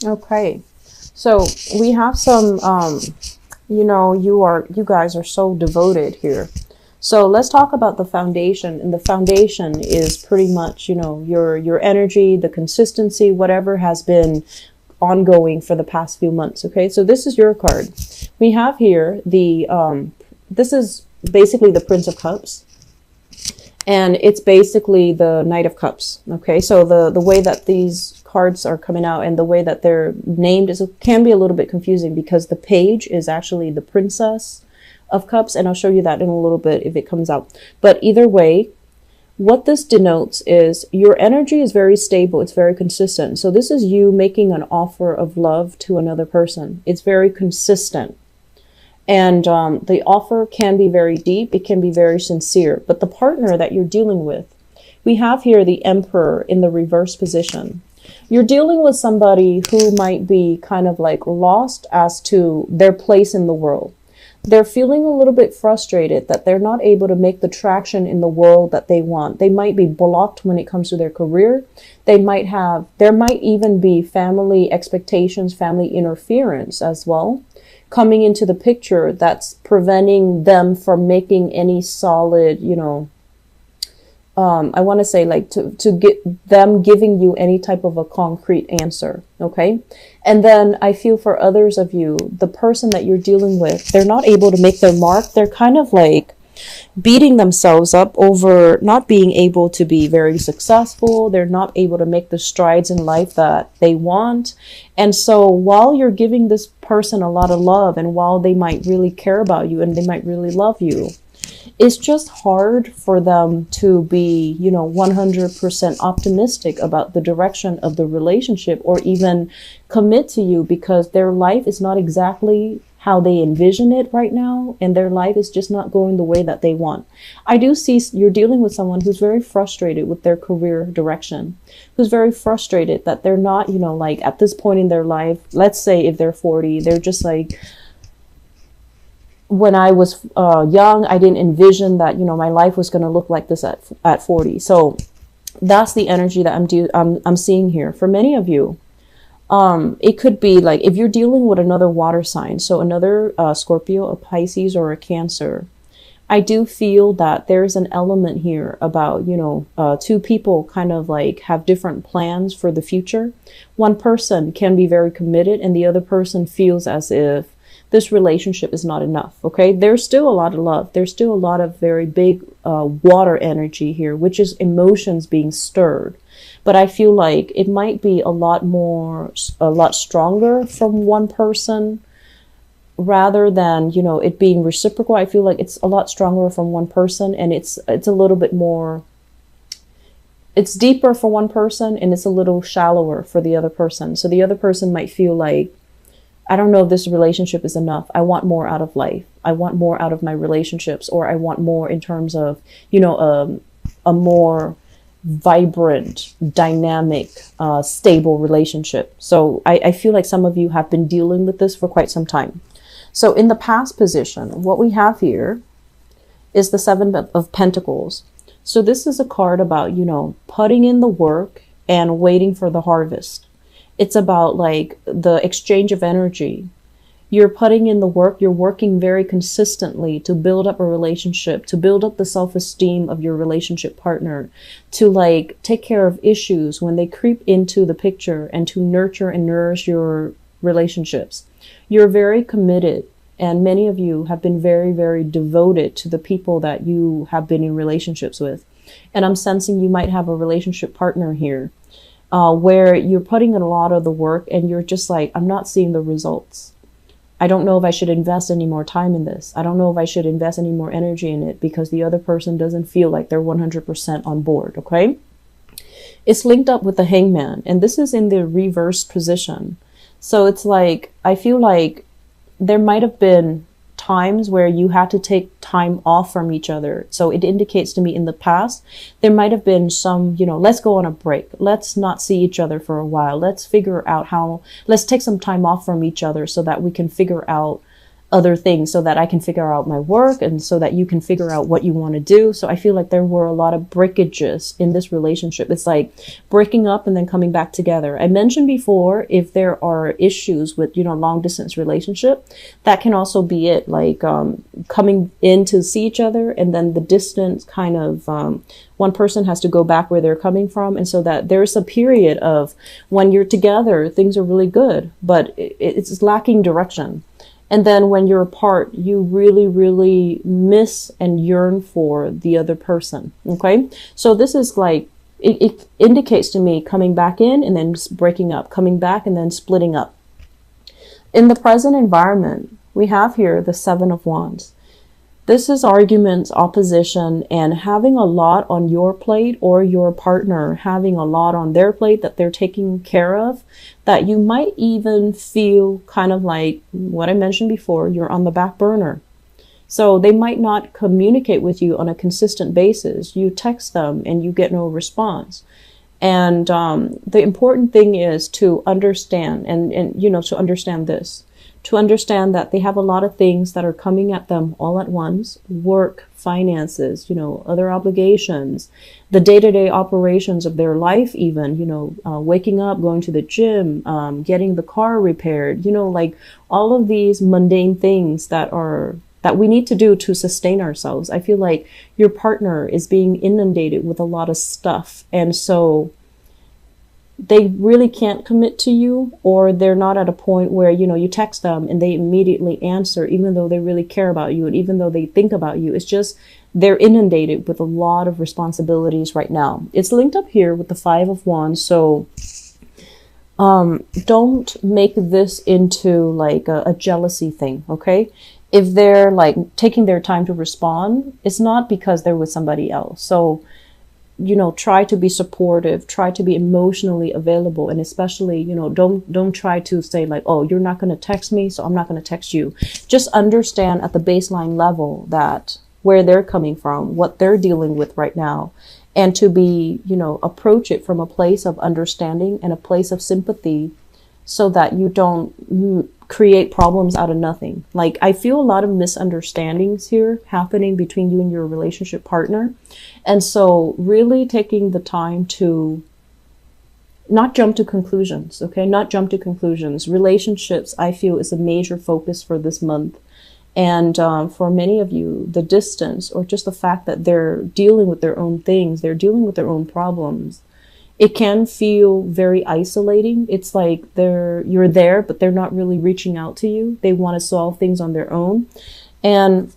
Okay. So we have some, you guys are so devoted here. So let's talk about the foundation. And the foundation is pretty much, your energy, the consistency, whatever has been ongoing for the past few months. Okay. So this is your card. We have here this is basically the Prince of Cups. And it's basically the Knight of Cups. Okay, so the way that these cards are coming out and the way that they're named can be a little bit confusing because the page is actually the Princess of Cups, and I'll show you that in a little bit if it comes out. But either way, what this denotes is your energy is very stable. It's very consistent. So this is you making an offer of love to another person. It's very consistent. And the offer can be very deep. It can be very sincere. But the partner that you're dealing with, we have here the Emperor in the reverse position. You're dealing with somebody who might be kind of like lost as to their place in the world. They're feeling a little bit frustrated that they're not able to make the traction in the world that they want. They might be blocked when it comes to their career. There might even be family expectations, family interference as well, coming into the picture that's preventing them from making any solid, I want to say like to get them giving you any type of a concrete answer. Okay. And then I feel for others of you, the person that you're dealing with, they're not able to make their mark. They're kind of like beating themselves up over not being able to be very successful. They're not able to make the strides in life that they want. And so while you're giving this person a lot of love, and while they might really care about you and they might really love you, it's just hard for them to be, 100% optimistic about the direction of the relationship or even commit to you because their life is not exactly how they envision it right now, and their life is just not going the way that they want. I do see you're dealing with someone who's very frustrated with their career direction, who's very frustrated that they're not, like at this point in their life, let's say if they're 40, they're just like, when I was young, I didn't envision that, my life was going to look like this at 40. So that's the energy that I'm seeing here. For many of you, it could be like if you're dealing with another water sign, so another Scorpio, a Pisces, or a Cancer, I do feel that there's an element here about, two people kind of like have different plans for the future. One person can be very committed and the other person feels as if this relationship is not enough. Okay. There's still a lot of love. There's still a lot of very big water energy here, which is emotions being stirred. But I feel like it might be a lot stronger from one person rather than, it being reciprocal. I feel like it's a lot stronger from one person, and it's a little bit more, it's deeper for one person and it's a little shallower for the other person. So the other person might feel like, I don't know if this relationship is enough. I want more out of life. I want more out of my relationships, or I want more in terms of, a more vibrant, dynamic, stable relationship. So I feel like some of you have been dealing with this for quite some time. So in the past position, what we have here is the Seven of Pentacles. So this is a card about, putting in the work and waiting for the harvest. It's about like the exchange of energy. You're putting in the work. You're working very consistently to build up a relationship, to build up the self-esteem of your relationship partner, to like take care of issues when they creep into the picture, and to nurture and nourish your relationships. You're very committed, and many of you have been very, very devoted to the people that you have been in relationships with. And I'm sensing you might have a relationship partner here. Where you're putting in a lot of the work and you're just like, I'm not seeing the results. I don't know if I should invest any more time in this. I don't know if I should invest any more energy in it because the other person doesn't feel like they're 100% on board. Okay. It's linked up with the Hangman, and this is in the reverse position. So it's like, I feel like there might have been times where you had to take time off from each other. So it indicates to me in the past, there might have been some, let's go on a break. Let's not see each other for a while. Let's figure out let's take some time off from each other so that we can figure out other things so that I can figure out my work and so that you can figure out what you want to do. So I feel like there were a lot of breakages in this relationship. It's like breaking up and then coming back together. I mentioned before, if there are issues with, long distance relationship, that can also be it, like coming in to see each other and then the distance kind of, one person has to go back where they're coming from. And so that there's a period of when you're together, things are really good, but it's lacking direction. And then when you're apart, you really, really miss and yearn for the other person. Okay. So this is like, it indicates to me coming back in and then breaking up, coming back and then splitting up. In the present environment, we have here the Seven of Wands. This is arguments, opposition, and having a lot on your plate, or your partner having a lot on their plate that they're taking care of, that you might even feel kind of like what I mentioned before, you're on the back burner. So they might not communicate with you on a consistent basis. You text them and you get no response. And the important thing is to understand to understand this. To understand that they have a lot of things that are coming at them all at once: work, finances, other obligations, the day-to-day operations of their life, even, waking up, going to the gym, getting the car repaired, like all of these mundane things that we need to do to sustain ourselves. I feel like your partner is being inundated with a lot of stuff. And so they really can't commit to you, or they're not at a point where, you text them and they immediately answer, even though they really care about you and even though they think about you. It's just they're inundated with a lot of responsibilities right now. It's linked up here with the Five of Wands. So don't make this into like a jealousy thing, okay? If they're like taking their time to respond, it's not because they're with somebody else. So try to be supportive, try to be emotionally available. And especially, don't try to say like, oh, you're not going to text me, so I'm not going to text you. Just understand at the baseline level that where they're coming from, what they're dealing with right now, and to be, approach it from a place of understanding and a place of sympathy, so that you don't create problems out of nothing. Like, I feel a lot of misunderstandings here happening between you and your relationship partner. And so really taking the time to not jump to conclusions, okay? Not jump to conclusions. Relationships, I feel, is a major focus for this month. And for many of you, the distance, or just the fact that they're dealing with their own things, they're dealing with their own problems, it can feel very isolating. It's like you're there, but they're not really reaching out to you. They want to solve things on their own. And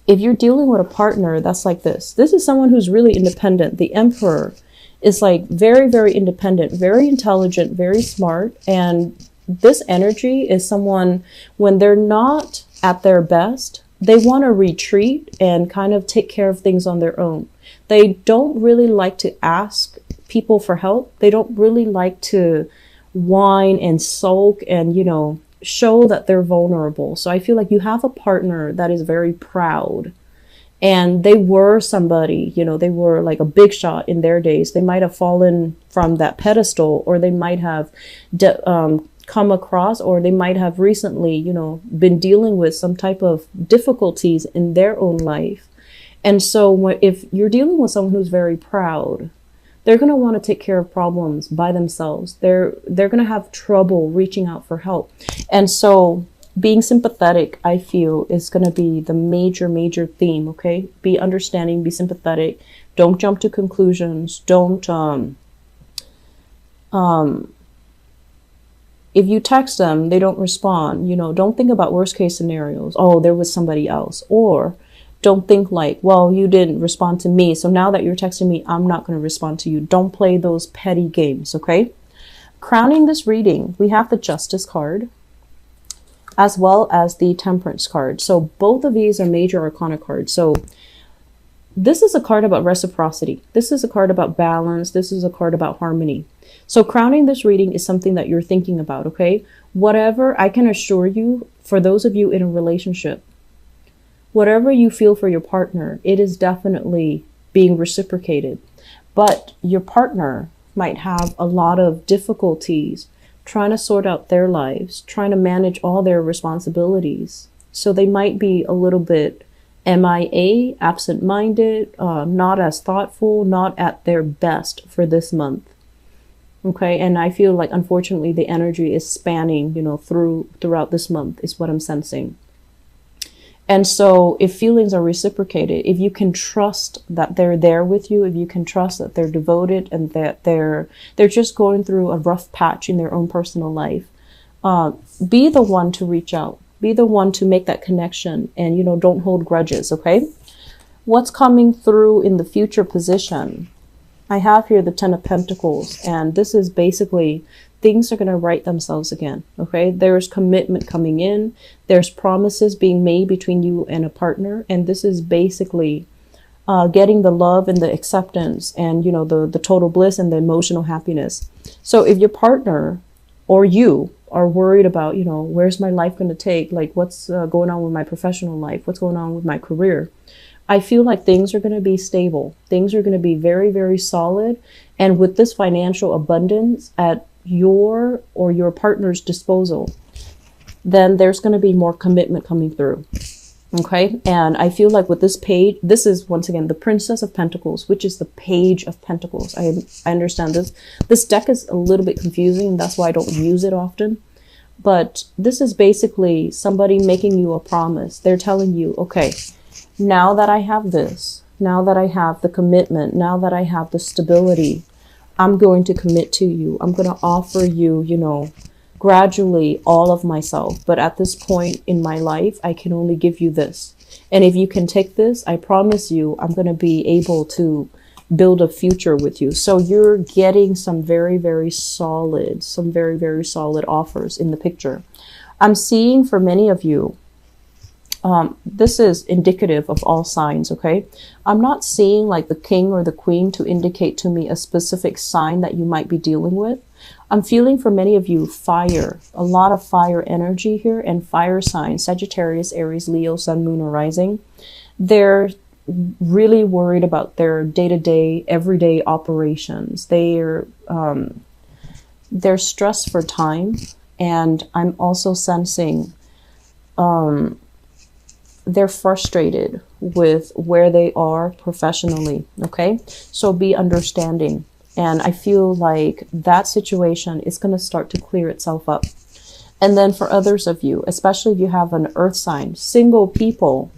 if you're dealing with a partner that's like this is someone who's really independent. The Emperor is like very, very independent, very intelligent, very smart. And this energy is someone, when they're not at their best, they want to retreat and kind of take care of things on their own. They don't really like to ask people for help. They don't really like to whine and sulk and, show that they're vulnerable. So I feel like you have a partner that is very proud, and they were somebody, they were like a big shot in their days. They might have fallen from that pedestal, or they might have come across, or they might have recently, been dealing with some type of difficulties in their own life. And so if you're dealing with someone who's very proud, they're going to want to take care of problems by themselves. They're going to have trouble reaching out for help. And so being sympathetic, I feel, is going to be the major, major theme, okay? Be understanding, be sympathetic. Don't jump to conclusions. Don't, if you text them, they don't respond, don't think about worst case scenarios. Oh, there was somebody else. Or don't think like, well, you didn't respond to me, so now that you're texting me, I'm not going to respond to you. Don't play those petty games, okay? Crowning this reading, we have the Justice card as well as the Temperance card. So both of these are major arcana cards. So this is a card about reciprocity. This is a card about balance. This is a card about harmony. So crowning this reading is something that you're thinking about, okay? Whatever, I can assure you, for those of you in a relationship, whatever you feel for your partner, it is definitely being reciprocated. But your partner might have a lot of difficulties trying to sort out their lives, trying to manage all their responsibilities. So they might be a little bit MIA, absent-minded, not as thoughtful, not at their best for this month. Okay, and I feel like, unfortunately, the energy is spanning, throughout this month is what I'm sensing. And so if feelings are reciprocated, if you can trust that they're there with you, if you can trust that they're devoted and that they're just going through a rough patch in their own personal life, be the one to reach out. Be the one to make that connection, and, don't hold grudges, okay? What's coming through in the future position? I have here the Ten of Pentacles, and this is basically things are going to right themselves again, okay? There's commitment coming in. There's promises being made between you and a partner, and this is basically getting the love and the acceptance and, the total bliss and the emotional happiness. So if your partner or you are worried about, where's my life going to take? Like, what's going on with my professional life? What's going on with my career? I feel like things are going to be stable. Things are going to be very, very solid. And with this financial abundance at your or your partner's disposal, then there's going to be more commitment coming through. Okay. And I feel like with this page, this is once again the Princess of Pentacles, which is the Page of Pentacles. I understand this. This deck is a little bit confusing, and that's why I don't use it often. But this is basically somebody making you a promise. They're telling you, okay, now that I have this, now that I have the commitment, now that I have the stability, I'm going to commit to you. I'm going to offer you, gradually all of myself. But at this point in my life, I can only give you this. And if you can take this, I promise you, I'm going to be able to build a future with you. So you're getting some very, very solid, offers in the picture. I'm seeing for many of you, this is indicative of all signs, okay? I'm not seeing like the king or the queen to indicate to me a specific sign that you might be dealing with. I'm feeling for many of you fire, a lot of fire energy here, and fire signs, Sagittarius, Aries, Leo, Sun, Moon, or Rising. They're really worried about their day-to-day, everyday operations. They're stressed for time, and I'm also sensing they're frustrated with where they are professionally, okay? So be understanding. And I feel like that situation is going to start to clear itself up. And then for others of you, especially if you have an earth sign, single people,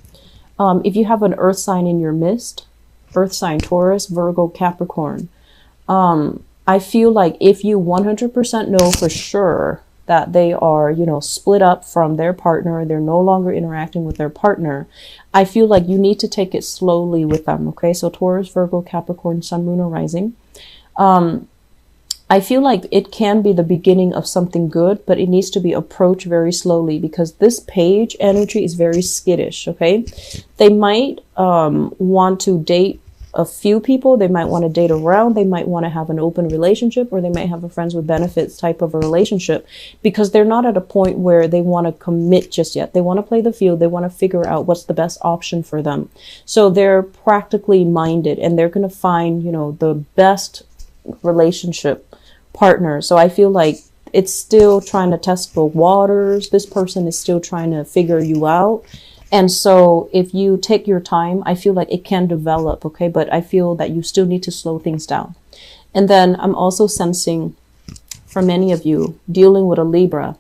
if you have an earth sign in your midst, earth sign, Taurus, Virgo, Capricorn, I feel like if you 100% know for sure that they are, split up from their partner, they're no longer interacting with their partner, I feel like you need to take it slowly with them, okay? So Taurus, Virgo, Capricorn, Sun, Moon, or Rising. I feel like it can be the beginning of something good, but it needs to be approached very slowly because this page energy is very skittish, okay? They might want to date a few people. They might want to date around. They might want to have an open relationship, or they might have a friends with benefits type of a relationship because they're not at a point where they want to commit just yet. They want to play the field. They want to figure out what's the best option for them. So they're practically minded, and they're going to find, the best relationship partner. So I feel like it's still trying to test the waters. This person is still trying to figure you out. And so if you take your time, I feel like it can develop, okay? But I feel that you still need to slow things down. And then I'm also sensing for many of you dealing with a Libra.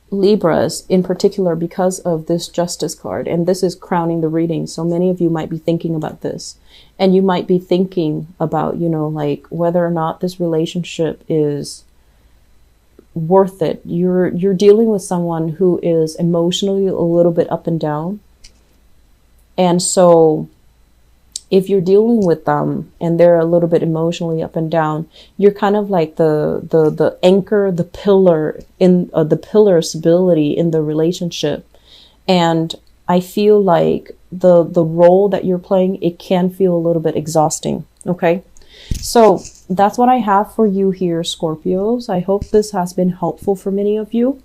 Libras in particular, because of this Justice card, and this is crowning the reading. So many of you might be thinking about this, and you might be thinking about, like whether or not this relationship is worth it. You're dealing with someone who is emotionally a little bit up and down. And so if you're dealing with them and they're a little bit emotionally up and down, you're kind of like the anchor, the pillar in the pillar of stability in the relationship. And I feel like the role that you're playing, it can feel a little bit exhausting. Okay. So that's what I have for you here, Scorpios. I hope this has been helpful for many of you.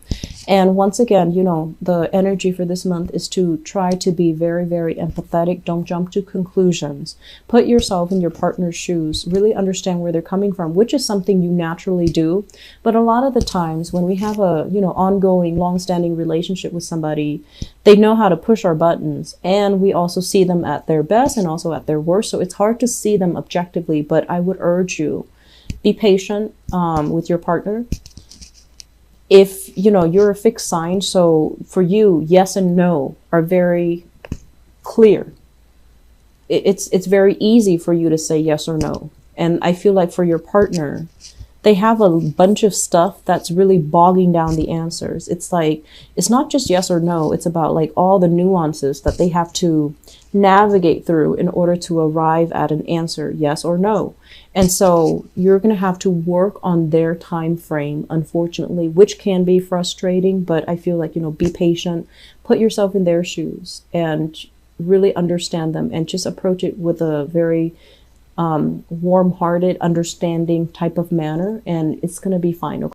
And once again, you know, the energy for this month is to try to be very, very empathetic. Don't jump to conclusions. Put yourself in your partner's shoes. Really understand where they're coming from, which is something you naturally do. But a lot of the times when we have a, you know, ongoing, long-standing relationship with somebody, they know how to push our buttons. And we also see them at their best and also at their worst. So it's hard to see them objectively. But I would urge you, be patient with your partner. If, you know, you're a fixed sign, so for you, yes and no are very clear. It's very easy for you to say yes or no. And I feel like for your partner, they have a bunch of stuff that's really bogging down the answers. It's like, it's not just yes or no. It's about like all the nuances that they have to navigate through in order to arrive at an answer, yes or no. And so you're going to have to work on their time frame, unfortunately, which can be frustrating. But I feel like, you know, be patient, put yourself in their shoes and really understand them, and just approach it with a very warm-hearted, understanding type of manner, and it's going to be fine. Okay?